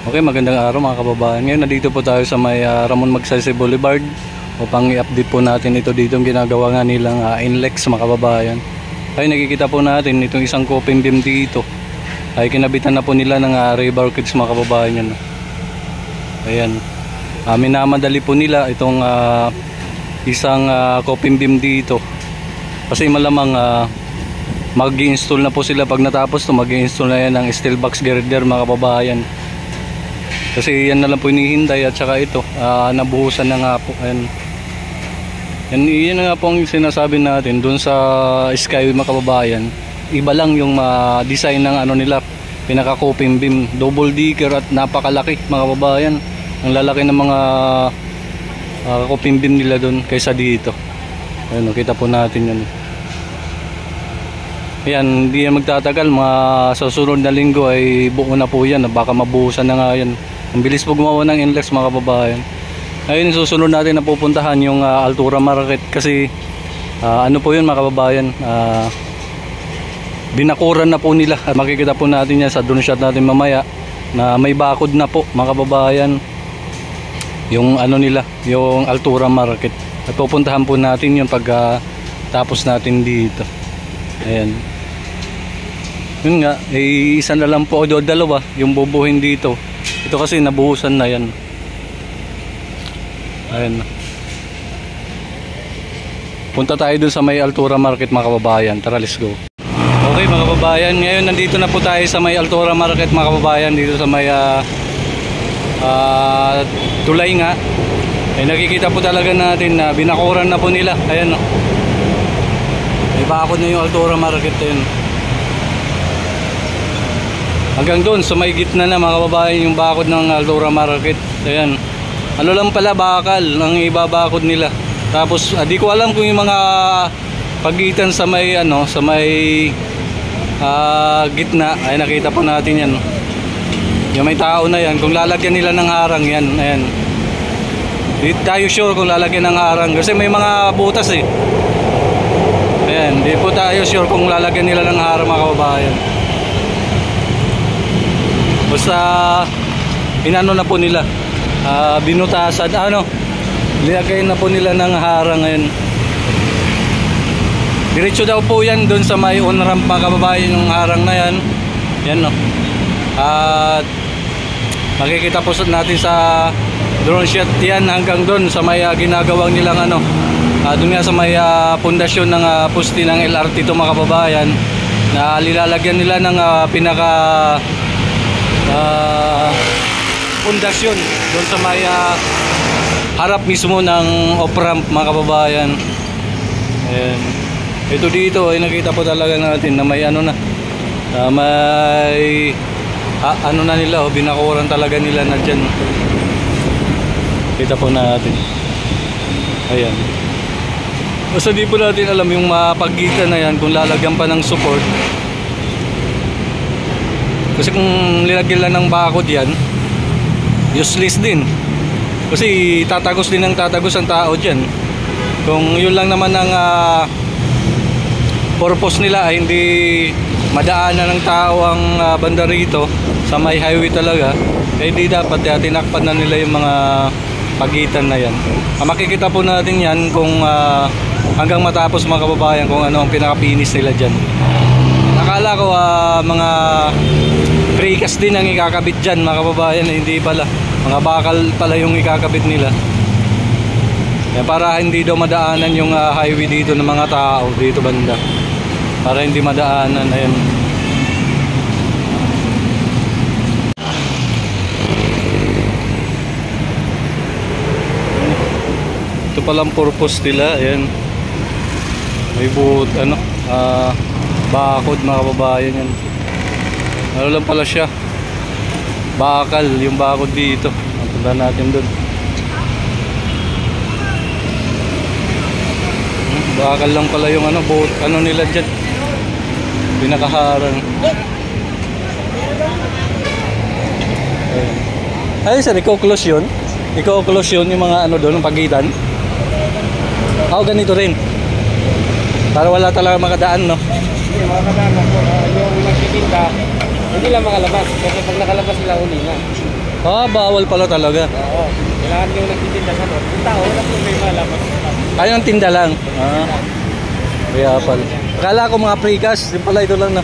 Okay, magandang araw mga kababayan. Ngayon nandito po tayo sa may Ramon Magsaysay Boulevard upang i-update po natin ito dito ang ginagawa nga nilang Inlex mga kababayan. Ay nakikita po natin itong isang coping beam dito. Ay kinabitan na po nila ng rebar kits mga kababayan yan. Ayan. Minamadali po nila itong isang coping beam dito. Kasi malamang mag-i-install na po sila pag natapos to, mag-i-install na yan ng steel box girder mga kababayan. Kasi yan na lang po hinihintay at saka ito nabuhusan na nga po. Yan nga po ang sinasabi natin dun sa Skyway mga kababayan. Iba lang yung design ng ano nila, pinaka coping beam, double decker at napakalaki mga kababayan. Ang lalaki ng mga coping beam nila dun kaysa dito. Ayun, kita po natin yan. Yan, hindi yan magtatagal, mga sa susunod na linggo ay buo na po yan, baka mabuhusan na nga yan. Ang bilis po gumawa ng Inlex mga kababayan. Ngayon susunod natin na pupuntahan yung Altura Market kasi ano po yun mga kababayan, binakuran na po nila at makikita po natin yan sa drone shot natin mamaya na may bakod na po mga kababayan yung ano nila, yung Altura Market at pupuntahan po natin yun pag tapos natin dito. Ayan, yun nga, isa na lang po o dalawa yung bubuhin dito. Ito kasi nabuhusan na yan. Ayan. Punta tayo dun sa may Altura Market mga kababayan. Tara, let's go. Okay mga kababayan, ngayon nandito na po tayo sa may Altura Market mga kababayan. Dito sa may tulay nga. Nakikita po talaga natin na binakuran na po nila. Ayan o. May bakod na yung Altura Market yun. Hanggang doon, so may gitna na mga kababayan yung bakod ng Altura Market. Ayan. Ano lang pala, bakal ang ibabakod nila. Tapos di ko alam kung yung mga pagitan sa may ano, sa may gitna ay nakita po natin yan. Yung may tao na yan, kung lalagyan nila ng harang yan, ayan. Di tayo sure kung lalagyan ng harang kasi may mga butas eh. Ayan, di po tayo sure kung lalagyan nila ng harang mga kababayan. Basta inano na po nila, binutasan, nilagay na po nila ng harang ngayon. Diretso daw po yan doon sa may on ramp mga kababayan yung harang na yan. Yan no. At makikita po natin sa drone shot yan hanggang doon sa may ginagawang nilang doon nga sa may pundasyon ng poste ng LRT to mga kababayan na lilalagyan nila ng pinaka pundasyon doon sa may harap mismo ng off-ramp mga kababayan. Ayan. Ito dito ay nakita po talaga natin na may may na nila binakuran talaga nila na dyan. Kita po natin. Ayan. Basta di po natin alam yung pagitan na yan kung lalagyan pa ng support. Kasi kung nilagyan lang ng bakod yan, useless din. Kasi tatagos din ang tatagos ang tao dyan. Kung yun lang naman ang purpose nila ay hindi madaanan ng tao ang banda rito sa may highway talaga, eh di dapat tinakpan na nila yung mga pagitan na yan. Makikita po natin yan kung hanggang matapos mga kababayan kung ano ang pinaka-finish nila dyan. Akala ko mga precast din ang ikakabit dyan mga kababayan, hindi pala, mga bakal pala yung ikakabit nila. Para hindi daw madaanan yung highway dito ng mga tao dito banda, para hindi madaanan. Ayan. Ito palang purpose nila. Ayan, may buot bakod mga kababayan yan. Ano lang pala siya, bakal yung bakod dito. Punta natin dun. Bakal lang pala yung buot nila dyan, pinakaharang. Ay sir, i-close yun yung mga doon, yung pagitan. Ganito rin para wala talaga makadaan, no? Hindi, makakadaan. Yung nagtitinda, hindi lang makalabas. Kasi pag nakalabas sila, huli na. Bawal pala talaga. Oo. Kailangan yung nagtitinda sa doon. Yung tao, walang problema lang. Ay, ang tinda lang. Kaya pala. Akala ko mga precast, yung pala ito lang na.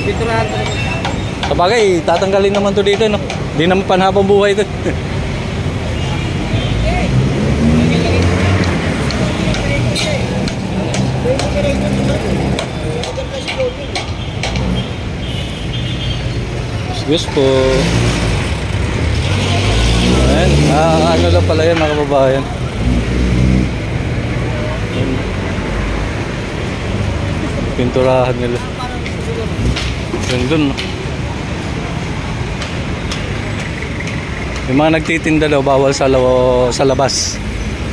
Pinturahan ko naman. Sabagay, tatanggalin naman to dito, no? Hindi naman panhabang buhay ito. Yes po. Ayan. Ano lang pala yan mga kababayan. Pinturahan nila. Yun dun. Yung mga nagtitinda daw bawal sa labas.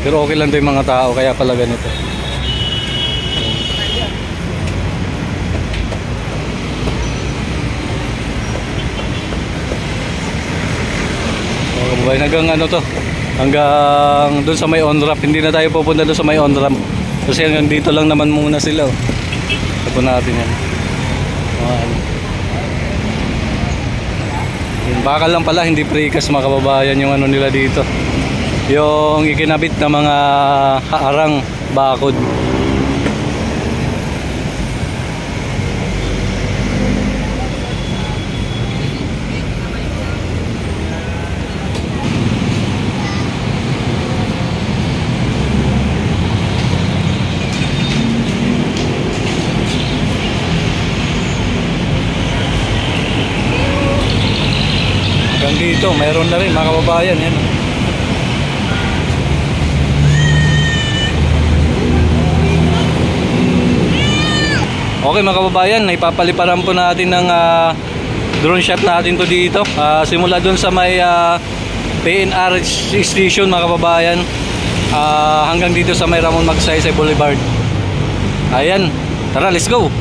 Pero okay lang to yung mga tao kaya pala ganito. Hanggang ano to, hanggang doon sa may on-ramp. Hindi na tayo pupunta doon sa may on-ramp kasi hanggang dito lang naman muna sila. Tapo natin yan. Bakal lang pala, hindi precast mga kababayan yung ano nila dito, yung ikinabit na mga haarang bakod. Dito mayroon na rin mga kababayan yan. Okay mga kababayan, ipapaliparan po natin ng drone shot natin to dito, simula dun sa may PNR station mga kababayan, hanggang dito sa may Ramon Magsaysay Boulevard. Ayan, tara let's go.